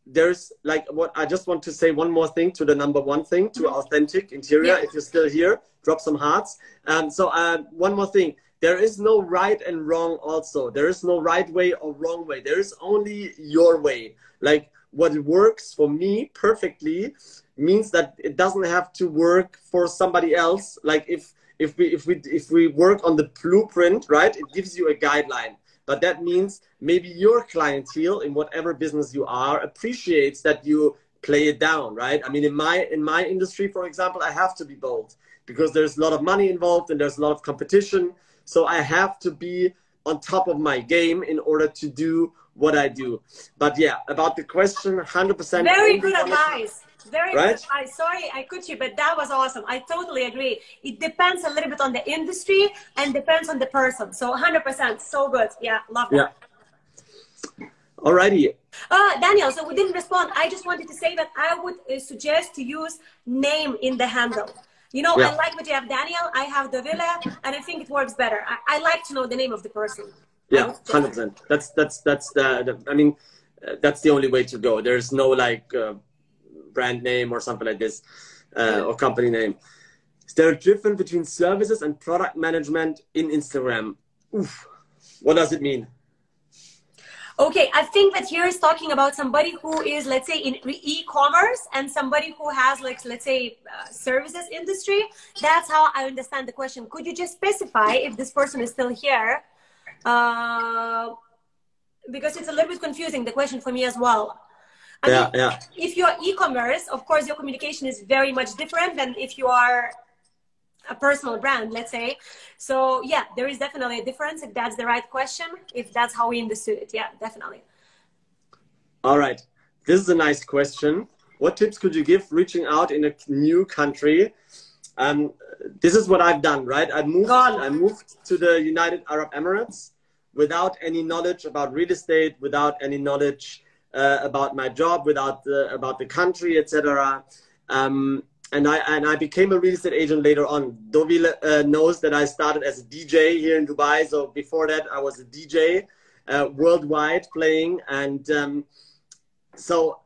there's like what I just want to say one more thing to the number 1 thing, to authentic interior. If you're still here, drop some hearts. So one more thing, there is no right and wrong also. There is no right way or wrong way. There is only your way. Like what works for me perfectly means that it doesn't have to work for somebody else. Like if we work on the blueprint, right, it gives you a guideline. But that means maybe your clientele in whatever business you are appreciates that you play it down, right? I mean, in my industry, for example, I have to be bold because there's a lot of money involved and there's a lot of competition. So I have to be on top of my game in order to do what I do. But yeah, about the question, 100%. Very good advice. Very good. I'm sorry I cut you, but that was awesome. I totally agree. It depends a little bit on the industry and depends on the person. So 100%, so good. Yeah, love that. Yeah. Alrighty. Daniel, so we didn't respond. I just wanted to say that I would suggest to use name in the handle. You know, I like what you have, Daniel. I have Dovile, and I think it works better. I like to know the name of the person. Yeah, 100%. That's the I mean, that's the only way to go. There's no like brand name or something like this, or company name. Is there a difference between services and product management in Instagram? Oof. What does it mean? Okay, I think that here is talking about somebody who is, let's say, in e-commerce and somebody who has, like, let's say, services industry. That's how I understand the question. Could you just specify if this person is still here? Because it's a little bit confusing, the question for me as well. I mean, if you're e-commerce, of course, your communication is very much different than if you are a personal brand, let's say. So yeah, there is definitely a difference if that's the right question, if that's how we understood it. Yeah, definitely. All right. This is a nice question. What tips could you give reaching out in a new country? This is what I've done, right? I moved to the United Arab Emirates without any knowledge about real estate, without any knowledge about my job, without about the country, etc. And I became a real estate agent later on. Dovile knows that I started as a DJ here in Dubai. So before that, I was a DJ worldwide playing. And so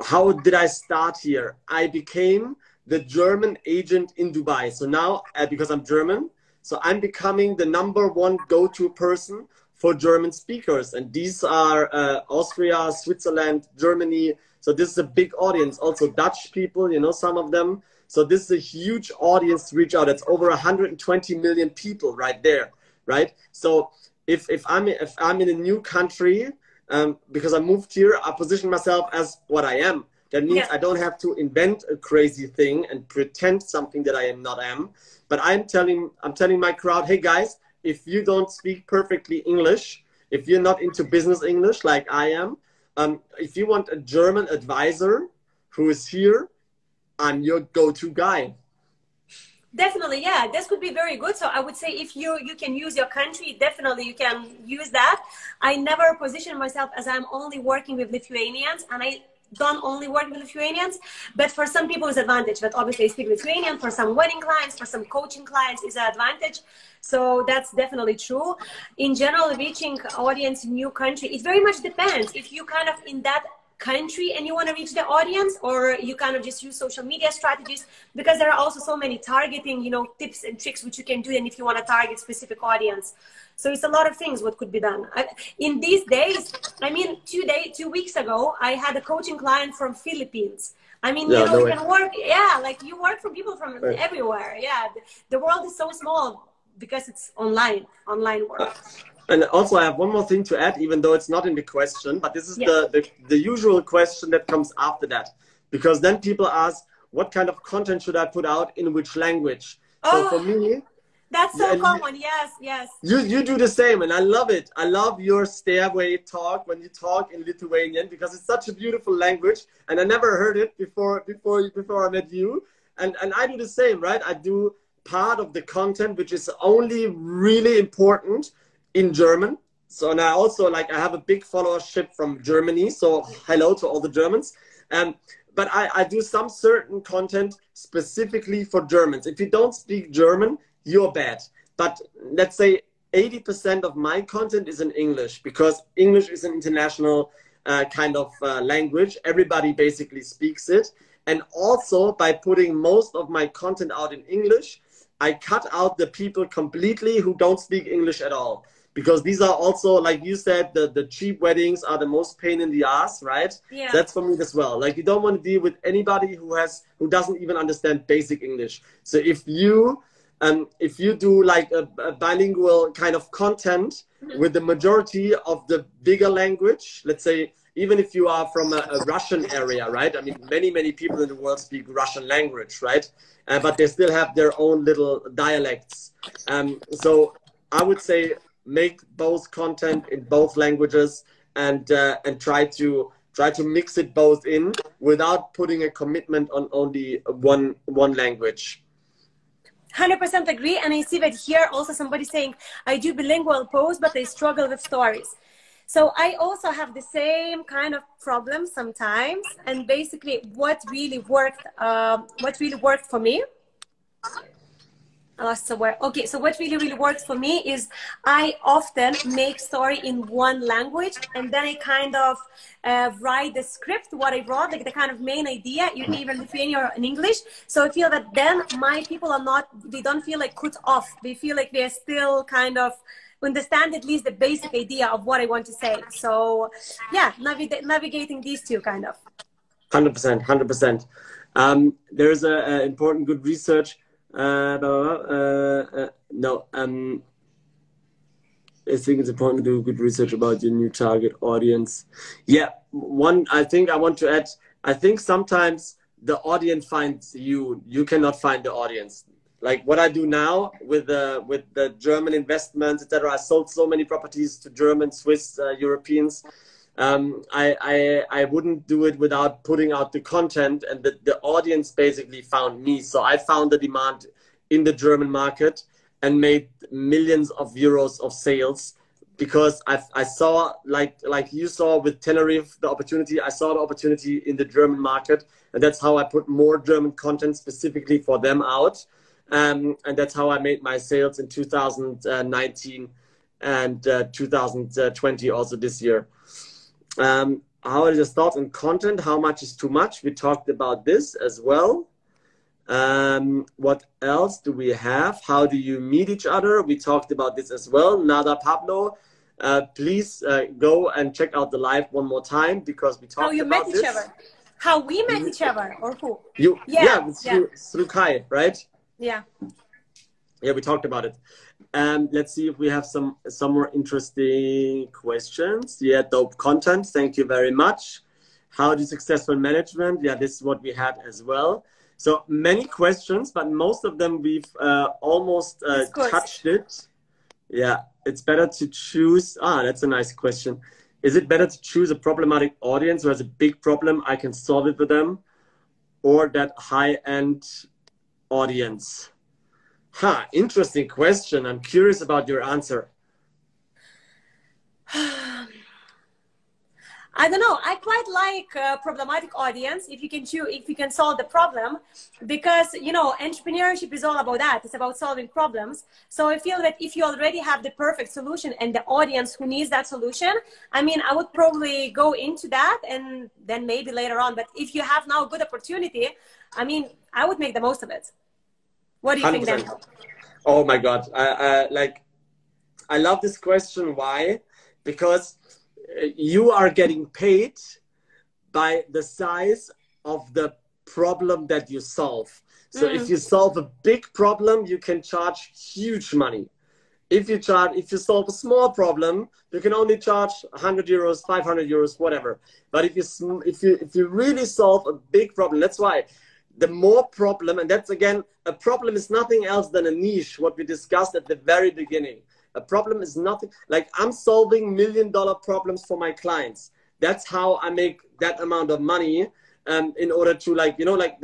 how did I start here? I became the German agent in Dubai. So now, because I'm German, so I'm becoming the #1 go-to person for German speakers. And these are Austria, Switzerland, Germany. So this is a big audience. Also Dutch people, you know, some of them. So this is a huge audience to reach out. It's over 120 million people right there, right? So if I'm in a new country, because I moved here, I position myself as what I am. That means I don't have to invent a crazy thing and pretend something that I am not am. But I'm telling my crowd, hey guys, if you don't speak perfectly English, if you're not into business English like I am, if you want a German advisor who is here, I'm your go-to guy. Definitely, yeah, this could be very good. So I would say if you can use your country, definitely you can use that. I never position myself as I'm only working with Lithuanians, and I don't only work with Lithuanians, but for some people it's advantage. But obviously I speak Lithuanian. For some wedding clients, for some coaching clients is an advantage. So that's definitely true. In general, reaching audience in new country, it very much depends. If you kind of in that country and you want to reach the audience, or you kind of just use social media strategies, because there are also so many targeting, you know, tips and tricks which you can do, and if you want to target specific audience. So it's a lot of things what could be done. In these days, I mean, 2 weeks ago, I had a coaching client from Philippines. I mean, you know, you can work, like you work for people from everywhere. Yeah, the world is so small because it's online work. And also I have one more thing to add, even though it's not in the question, but this is the usual question that comes after that. Because then people ask, what kind of content should I put out in which language? So for me, that's so common. Yes. You do the same, and I love it. I love your stairway talk when you talk in Lithuanian, because it's such a beautiful language, and I never heard it before I met you. And I do the same, right? I do part of the content which is only really important in German. So, and I also I have a big followership from Germany. So hello to all the Germans. But I do some certain content specifically for Germans. If you don't speak German, you're bad. But let's say 80% of my content is in English, because English is an international kind of language. Everybody basically speaks it. And also by putting most of my content out in English, I cut out the people completely who don't speak English at all. Because these are also, like you said, the cheap weddings are the most pain in the ass, right? Yeah. That's for me as well. Like, you don't want to deal with anybody who doesn't even understand basic English. So if you do like a bilingual kind of content with the majority of the bigger language, let's say, even if you are from a Russian area, right? I mean, many people in the world speak Russian language, right? But they still have their own little dialects. So I would say, make both content in both languages, and try to mix it both in without putting a commitment on only one language. 100% agree. And I see that here also somebody saying, I do bilingual posts, but I struggle with stories. So I also have the same kind of problem sometimes. And basically what really worked for me, okay, so what really works for me is I often make story in one language, and then I kind of write the script, what I wrote, like the kind of main idea, either Lithuanian or in English. So I feel that then my people they don't feel like cut off. They feel like they're still kind of understand at least the basic idea of what I want to say. So yeah, navigating these two kind of. 100%. There's an important good research. I think it's important to do good research about your new target audience. Yeah, I think I want to add, I think sometimes the audience finds you. You cannot find the audience. Like what I do now with the German investments, etc. I sold so many properties to German, Swiss, Europeans. I wouldn't do it without putting out the content, and the audience basically found me. So I found the demand in the German market and made millions of euros of sales, because I saw, like you saw with Tenerife, the opportunity. I saw the opportunity in the German market, and that's how I put more German content specifically for them out. And that's how I made my sales in 2019 and 2020 also this year. How are your thoughts on content? How much is too much? We talked about this as well. What else do we have? How do you meet each other? We talked about this as well. Nada Pablo, please go and check out the live one more time, because we talked about this. How you met each other? How we met each other, or who? Through Kai, right? Yeah. Yeah, we talked about it. Let's see if we have some more interesting questions. Yeah, dope content. Thank you very much. How do successful management? Yeah, this is what we had as well. So many questions, but most of them we've almost touched it. Yeah, it's better to choose. That's a nice question. Is it better to choose a problematic audience who has a big problem, I can solve it for them, or that high-end audience? Interesting question. I'm curious about your answer. I don't know. I quite like a problematic audience if you can choose, if you can solve the problem, because, you know, entrepreneurship is all about that. It's about solving problems. So I feel that if you already have the perfect solution and the audience who needs that solution, I mean, I would probably go into that and then maybe later on. But if you have now a good opportunity, I mean, I would make the most of it. What do you 100%. think then? Oh my God. I love this question. Why? Because you are getting paid by the size of the problem that you solve. So if you solve a big problem, you can charge huge money. If you solve a small problem, you can only charge 100 euros, 500 euros, whatever. But if you really solve a big problem, that's why the more problem, and that's again, a problem is nothing else than a niche, what we discussed at the very beginning. A problem is nothing, like I'm solving $1 million problems for my clients. That's how I make that amount of money in order to, like, you know, like,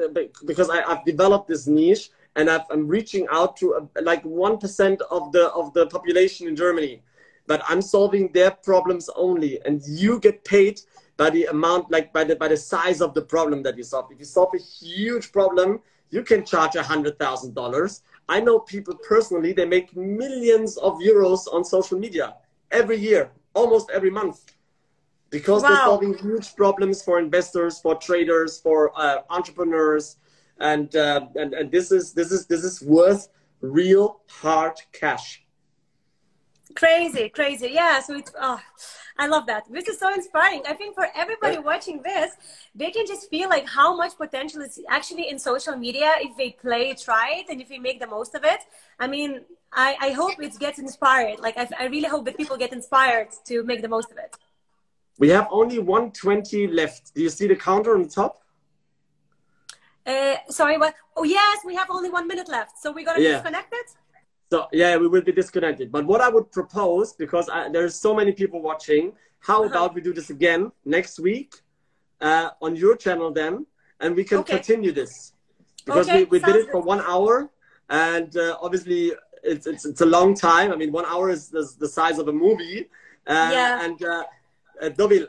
because I've developed this niche and I'm reaching out to like 1% of the population in Germany, but I'm solving their problems only. And you get paid by the amount, like by the size of the problem that you solve. If you solve a huge problem, you can charge $100,000. I know people personally, they make millions of euros on social media every year, almost every month, because they're solving huge problems for investors, for traders, for entrepreneurs, and this is worth real hard cash. Crazy. Yeah. So it's, I love that. This is so inspiring. I think for everybody watching this, they can just feel like how much potential is actually in social media if they play it right and if they make the most of it. I mean, I hope it gets inspired. Like, I really hope that people get inspired to make the most of it. We have only 120 left. Do you see the counter on the top? Sorry, what? Oh, yes, we have only 1 minute left. So we're going to be disconnected? So, yeah, we will be disconnected. But what I would propose, because there's so many people watching, how about we do this again next week on your channel then, and we can continue this. Because we did it for 1 hour, and obviously it's a long time. I mean, 1 hour is the size of a movie. And Dovile,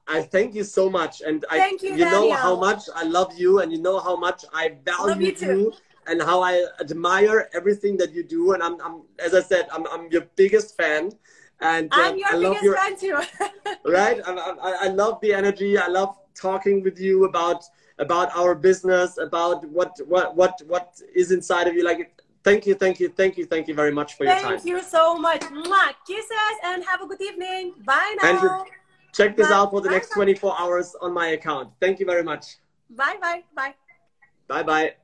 I thank you so much. And you know how much I love you, and you know how much I value you. And how I admire everything that you do, and I'm as I said, I'm your biggest fan, and I'm your biggest fan too. Right? I love the energy. I love talking with you about our business, about what is inside of you. Like, thank you very much for your time. Thank you so much. Mwah. Kisses and have a good evening. Bye now. And check this out for the next 24 hours on my account. Thank you very much. Bye. Bye.